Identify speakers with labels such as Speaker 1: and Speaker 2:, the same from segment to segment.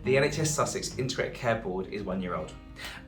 Speaker 1: The NHS Sussex Integrated Care Board is 1 year old.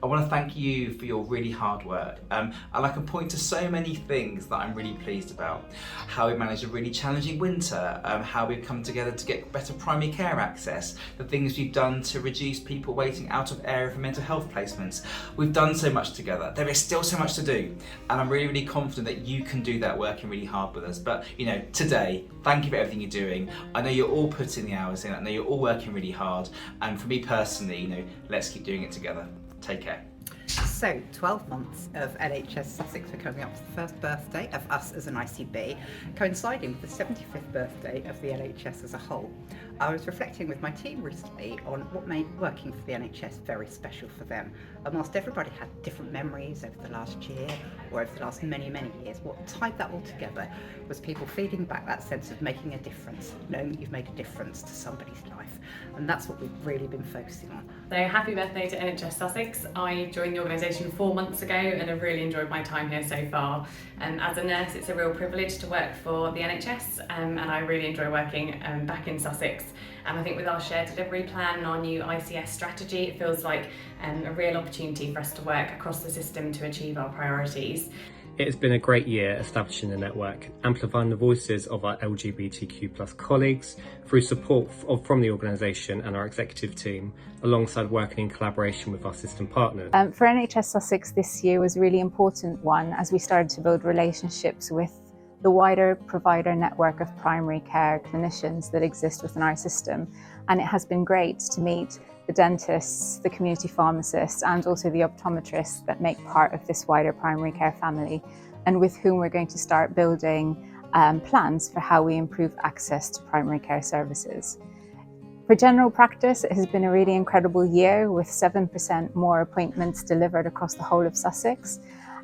Speaker 1: I want to thank you for your really hard work, and I can point to so many things that I'm really pleased about. How we managed a really challenging winter, how we've come together to get better primary care access, the things we've done to reduce people waiting out of area for mental health placements. We've done so much together. There is still so much to do, and I'm really, really confident that you can do that working really hard with us. But today, thank you for everything you're doing. I know you're all putting the hours in, I know you're all working really hard, and for me personally, let's keep doing it together. Take care.
Speaker 2: So 12 months of NHS Sussex, we're coming up to the first birthday of us as an ICB, coinciding with the 75th birthday of the NHS as a whole. I was reflecting with my team recently on what made working for the NHS very special for them. And whilst everybody had different memories over the last year or over the last many, many years, what tied that all together was people feeding back that sense of making a difference, knowing that you've made a difference to somebody's life. And that's what we've really been focusing on.
Speaker 3: So happy birthday to NHS Sussex. I joined the organisation 4 months ago and have really enjoyed my time here so far. As a nurse, it's a real privilege to work for the NHS, and I really enjoy working back in Sussex. And I think with our shared delivery plan and our new ICS strategy, it feels like a real opportunity for us to work across the system to achieve our priorities.
Speaker 4: It has been a great year establishing the network, amplifying the voices of our LGBTQ+ colleagues through support from the organisation and our executive team, alongside working in collaboration with our system partners.
Speaker 5: For NHS Sussex, this year was a really important one as we started to build relationships with the wider provider network of primary care clinicians that exist within our system. And it has been great to meet the dentists, the community pharmacists, and also the optometrists that make part of this wider primary care family, and with whom we're going to start building plans for how we improve access to primary care services. For general practice, it has been a really incredible year with 7% more appointments delivered across the whole of Sussex.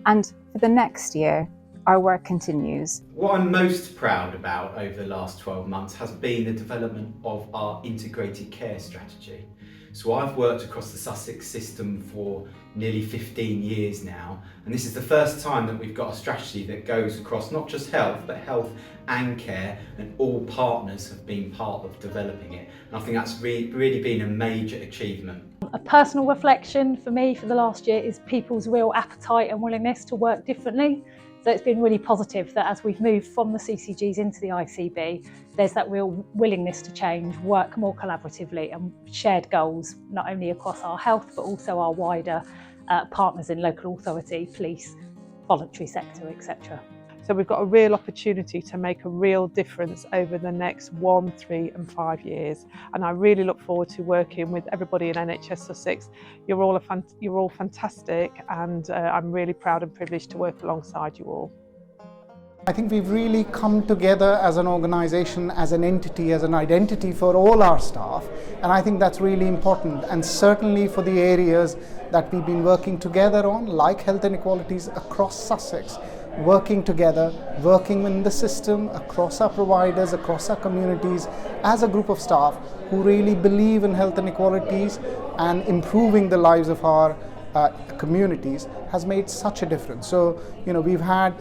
Speaker 5: And for the next year, our work continues.
Speaker 6: What I'm most proud about over the last 12 months has been the development of our integrated care strategy. So I've worked across the Sussex system for nearly 15 years now, and this is the first time that we've got a strategy that goes across not just health, but health and care, and all partners have been part of developing it. And I think that's really been a major achievement.
Speaker 7: A personal reflection for me for the last year is people's real appetite and willingness to work differently. So it's been really positive that as we've moved from the CCGs into the ICB, there's that real willingness to change, work more collaboratively and shared goals, not only across our health, but also our wider partners in local authority, police, voluntary sector, etc.
Speaker 8: So we've got a real opportunity to make a real difference over the next 1, 3 and 5 years. And I really look forward to working with everybody in NHS Sussex. You're all fantastic, and I'm really proud and privileged to work alongside you all.
Speaker 9: I think we've really come together as an organisation, as an entity, as an identity for all our staff, and I think that's really important, and certainly for the areas that we've been working together on, like health inequalities across Sussex, working together, working in the system, across our providers, across our communities, as a group of staff who really believe in health inequalities and improving the lives of our communities has made such a difference. So, we've had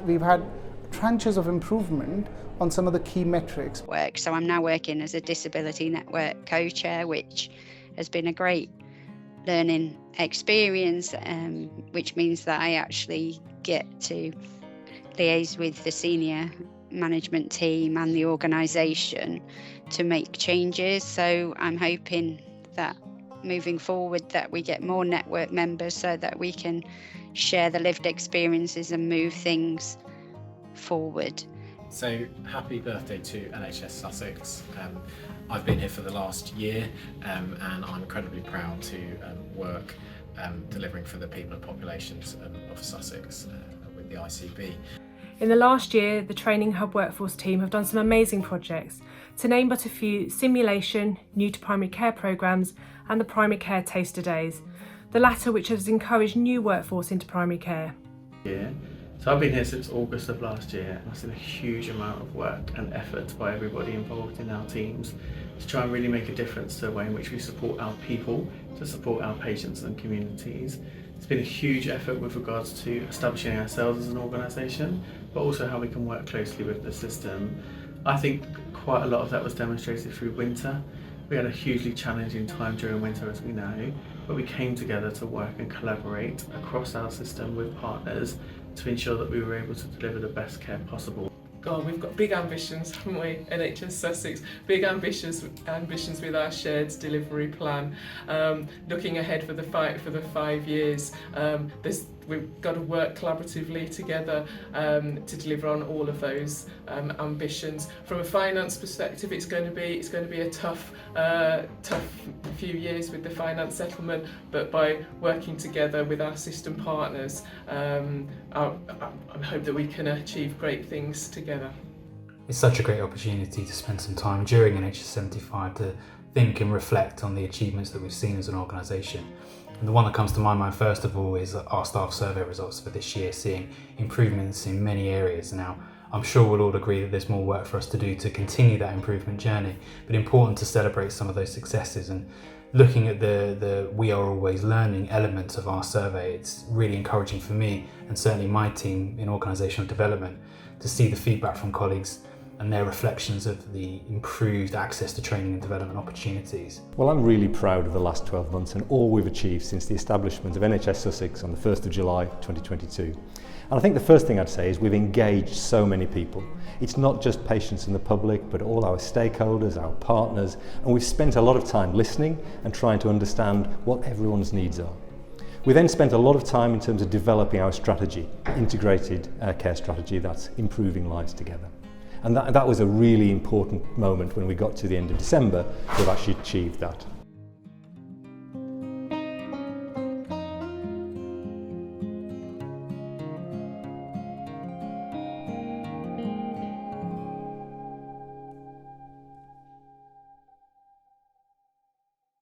Speaker 9: tranches of improvement on some of the key metrics.
Speaker 10: So I'm now working as a disability network co-chair, which has been a great learning experience, which means that I actually get to liaise with the senior management team and the organisation to make changes. So I'm hoping that moving forward that we get more network members so that we can share the lived experiences and move things forward.
Speaker 11: So happy birthday to NHS Sussex. I've been here for the last year, and I'm incredibly proud to work delivering for the people and populations of Sussex with the ICB.
Speaker 12: In the last year, the Training Hub Workforce team have done some amazing projects. To name but a few, Simulation, New to Primary Care programmes and the Primary Care Taster Days, the latter which has encouraged new workforce into primary care.
Speaker 13: So I've been here since August of last year, and I've seen a huge amount of work and effort by everybody involved in our teams to try and really make a difference to the way in which we support our people, to support our patients and communities. It's been a huge effort with regards to establishing ourselves as an organisation, but also how we can work closely with the system. I think quite a lot of that was demonstrated through winter. We had a hugely challenging time during winter, as we know, but we came together to work and collaborate across our system with partners to ensure that we were able to deliver the best care possible.
Speaker 14: God, we've got big ambitions, haven't we, NHS Sussex? Big ambitions with our shared delivery plan. Looking ahead for the 5 years, we've got to work collaboratively together to deliver on all of those ambitions. From a finance perspective, it's going to be a tough few years with the finance settlement, but by working together with our system partners, I hope that we can achieve great things together.
Speaker 15: It's such a great opportunity to spend some time during NHS 75 to think and reflect on the achievements that we've seen as an organisation. And the one that comes to my mind first of all is our staff survey results for this year, seeing improvements in many areas. Now, I'm sure we'll all agree that there's more work for us to do to continue that improvement journey, but important to celebrate some of those successes. And looking at the we are always learning elements of our survey, it's really encouraging for me and certainly my team in organisational development to see the feedback from colleagues and their reflections of the improved access to training and development opportunities.
Speaker 16: Well, I'm really proud of the last 12 months and all we've achieved since the establishment of NHS Sussex on the 1st of July 2022. And I think the first thing I'd say is we've engaged so many people. It's not just patients and the public, but all our stakeholders, our partners, and we've spent a lot of time listening and trying to understand what everyone's needs are. We then spent a lot of time in terms of developing our strategy, integrated care strategy that's improving lives together. And that was a really important moment when we got to the end of December to have actually achieved that.